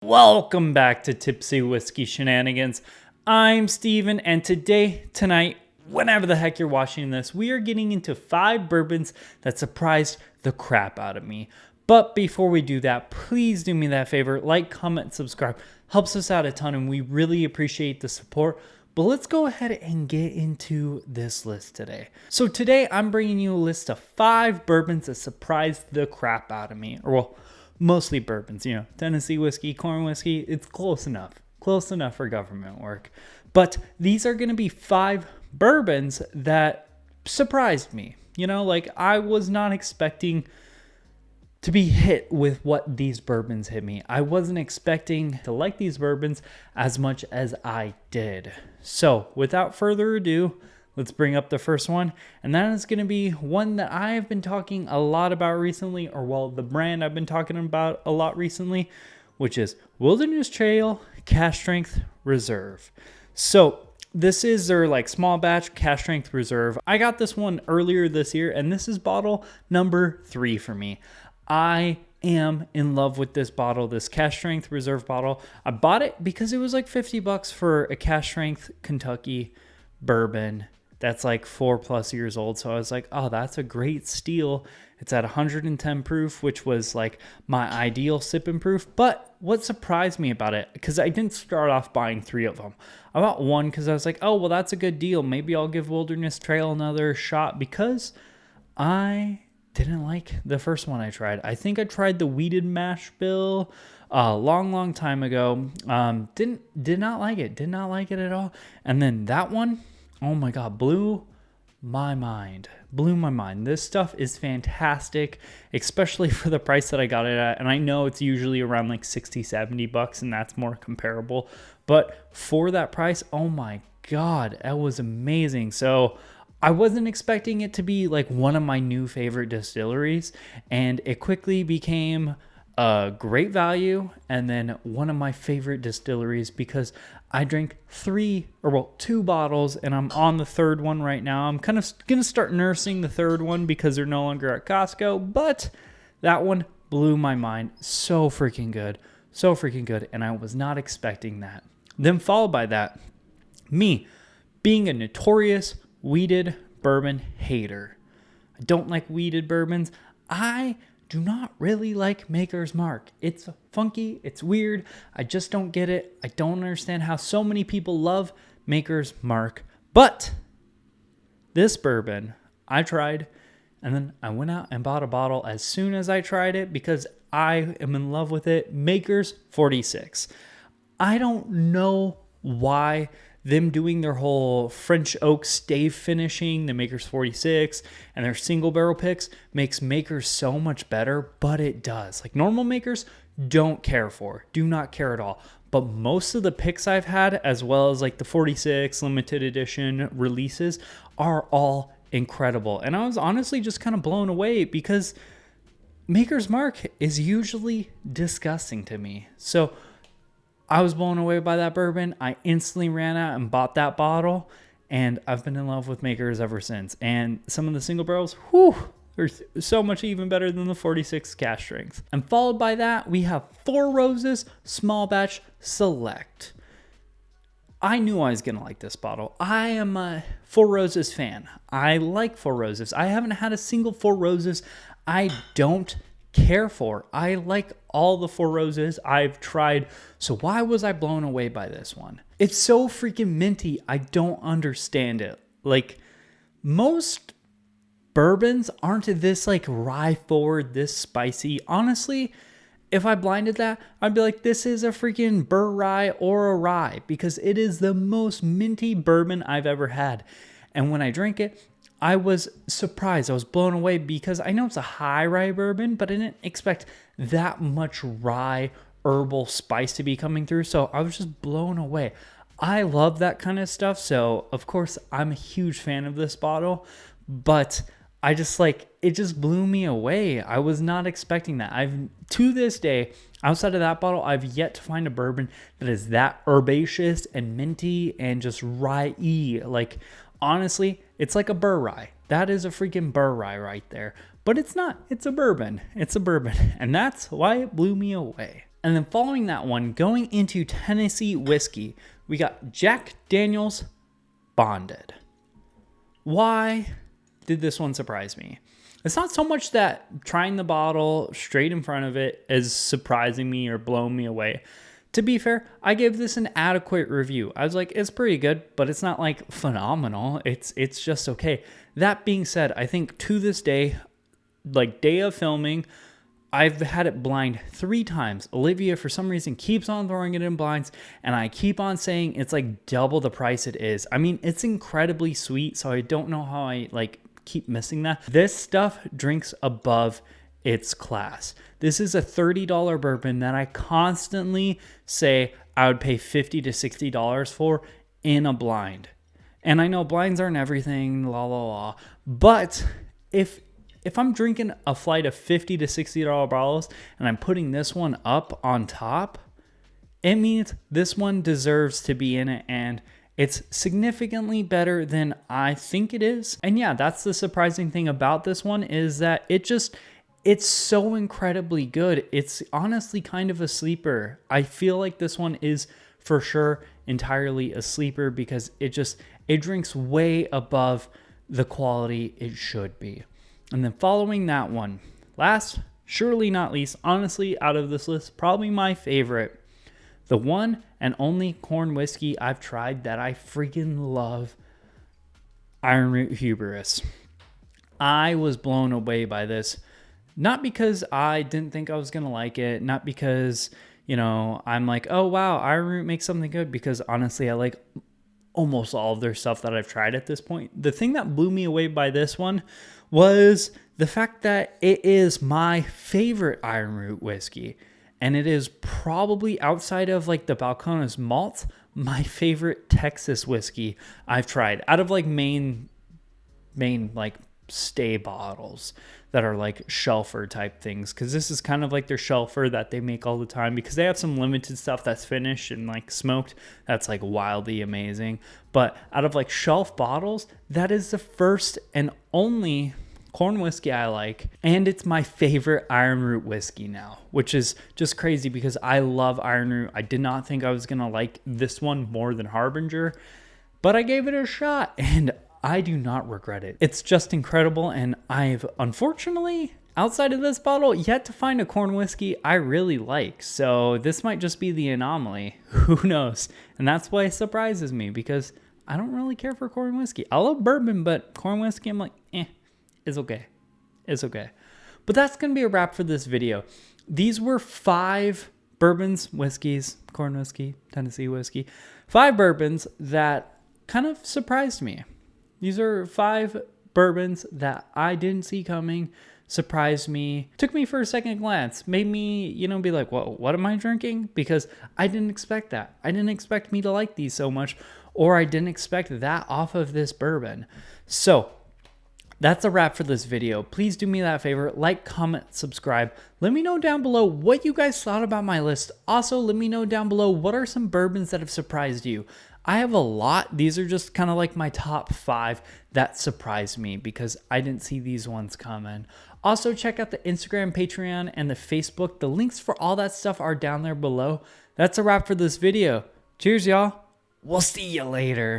Welcome back to Tipsy Whiskey Shenanigans. I'm Steven, and tonight, whenever the heck you're watching this, we are getting into 5 bourbons that surprised the crap out of me. But before we do that, please do me that favor, like, comment, subscribe. Helps us out a ton, and we really appreciate the support. But let's go ahead and get into this list today. So today, I'm bringing you a list of 5 bourbons that surprised the crap out of me. Mostly bourbons, Tennessee whiskey, corn whiskey, it's close enough for government work. But these are going to be 5 bourbons that surprised me. I was not expecting to be hit with what these bourbons hit me. I wasn't expecting to like these bourbons as much as I did. So without further ado, let's bring up the first one, and that is going to be one that I have been talking a lot about recently, the brand I've been talking about a lot recently, which is Wilderness Trail Cask Strength Reserve. So this is their small batch Cask Strength Reserve. I got this one earlier this year, and this is bottle number 3 for me. I am in love with this bottle, this Cask Strength Reserve bottle. I bought it because it was like $50 for a Cask Strength Kentucky bourbon that's like 4+ years old. So I was like, oh, that's a great steal. It's at 110 proof, which was like my ideal sipping proof. But what surprised me about it, because I didn't start off buying 3 of them. I bought one because I was like, oh, well, that's a good deal. Maybe I'll give Wilderness Trail another shot, because I didn't like the first one I tried. I think I tried the Wheated Mash Bill a long time ago. Did not like it. Did not like it at all. And then that one, oh my God, blew my mind. This stuff is fantastic, especially for the price that I got it at. And I know it's usually around like $60-$70, and that's more comparable. But for that price, oh my God, that was amazing. So I wasn't expecting it to be like one of my new favorite distilleries, and it quickly became a great value and then one of my favorite distilleries, because I drank 2 bottles, and I'm on the 3rd one right now. I'm kind of going to start nursing the 3rd one because they're no longer at Costco, but that one blew my mind. So freaking good. And I was not expecting that. Then followed by that, me being a notorious wheated bourbon hater. I don't like wheated bourbons. I do not really like Maker's Mark. It's funky. It's weird. I just don't get it. I don't understand how so many people love Maker's Mark. But this bourbon I tried, and then I went out and bought a bottle as soon as I tried it because I am in love with it. Maker's 46. I don't know why them doing their whole French oak stave finishing, the Maker's 46, and their single barrel picks makes Maker's so much better, but it does. Like normal Makers do not care at all. But most of the picks I've had, as well as like the 46 limited edition releases, are all incredible. And I was honestly just kind of blown away because Maker's Mark is usually disgusting to me. So I was blown away by that bourbon. I instantly ran out and bought that bottle, and I've been in love with Makers ever since. And some of the single barrels, they're so much even better than the 46 Cask Strength. And followed by that, we have Four Roses Small Batch Select. I knew I was going to like this bottle. I am a Four Roses fan. I like Four Roses. I haven't had a single Four Roses I don't care for. I like all the Four Roses I've tried. So why was I blown away by this one? It's so freaking minty. I don't understand it. Like most bourbons aren't this like rye forward, this spicy. Honestly, if I blinded that, I'd be like, this is a freaking burr rye or a rye, because it is the most minty bourbon I've ever had. And when I drink it, I was surprised. I was blown away because I know it's a high rye bourbon, but I didn't expect that much rye herbal spice to be coming through. So I was just blown away. I love that kind of stuff. So of course I'm a huge fan of this bottle, but I just it just blew me away. I was not expecting that. To this day, outside of that bottle, I've yet to find a bourbon that is that herbaceous and minty and just rye-y. Like honestly, it's like a burr rye. That is a freaking burr rye right there. But it's not. It's a bourbon. And that's why it blew me away. And then following that one, going into Tennessee whiskey, we got Jack Daniel's Bonded. Why did this one surprise me? It's not so much that trying the bottle straight in front of it is surprising me or blowing me away. To be fair, I gave this an adequate review. I was like, it's pretty good, but it's not like phenomenal. It's just okay. That being said, I think to this day, like day of filming, I've had it blind 3 times. Olivia, for some reason, keeps on throwing it in blinds, and I keep on saying it's like double the price it is. I mean, it's incredibly sweet, so I don't know how I like keep missing that. This stuff drinks above its class. This is a $30 bourbon that I constantly say I would pay $50 to $60 for in a blind. And I know blinds aren't everything, la la la, but if I'm drinking a flight of $50 to $60 bottles and I'm putting this one up on top, it means this one deserves to be in it, and it's significantly better than I think it is. And yeah, that's the surprising thing about this one, is that it's so incredibly good. It's honestly kind of a sleeper. I feel like this one is for sure entirely a sleeper because it drinks way above the quality it should be. And then following that one, last, surely not least, honestly, out of this list, probably my favorite, the one and only corn whiskey I've tried that I freaking love, Iron Root Hubris. I was blown away by this, not because I didn't think I was going to like it, not because, I'm like, oh wow, Iron Root makes something good, because honestly, I like almost all of their stuff that I've tried at this point. The thing that blew me away by this one was the fact that it is my favorite Iron Root whiskey, and it is probably, outside of like the Balcones malt, my favorite Texas whiskey I've tried out of like main like stay bottles that are like shelfer type things, because this is kind of like their shelfer that they make all the time, because they have some limited stuff that's finished and like smoked that's like wildly amazing. But out of like shelf bottles, that is the first and only corn whiskey I like, and it's my favorite Iron Root whiskey now, which is just crazy because I love Iron Root. I did not think I was gonna like this one more than Harbinger, but I gave it a shot and I do not regret it. It's just incredible, and I've unfortunately, outside of this bottle, yet to find a corn whiskey I really like. So this might just be the anomaly. Who knows? And that's why it surprises me, because I don't really care for corn whiskey. I love bourbon, but corn whiskey, I'm like, it's okay. It's okay. But that's going to be a wrap for this video. These were 5 bourbons, whiskeys, corn whiskey, Tennessee whiskey, 5 bourbons that kind of surprised me. These are 5 bourbons that I didn't see coming, surprised me, took me for a second glance, made me, be like, well, what am I drinking? Because I didn't expect that. I didn't expect me to like these so much, or I didn't expect that off of this bourbon. So that's a wrap for this video. Please do me that favor, like, comment, subscribe. Let me know down below what you guys thought about my list. Also, let me know down below what are some bourbons that have surprised you. I have a lot. These are just kind of like my top 5 that surprised me because I didn't see these ones coming. Also, check out the Instagram, Patreon, and the Facebook. The links for all that stuff are down there below. That's a wrap for this video. Cheers, y'all. We'll see you later.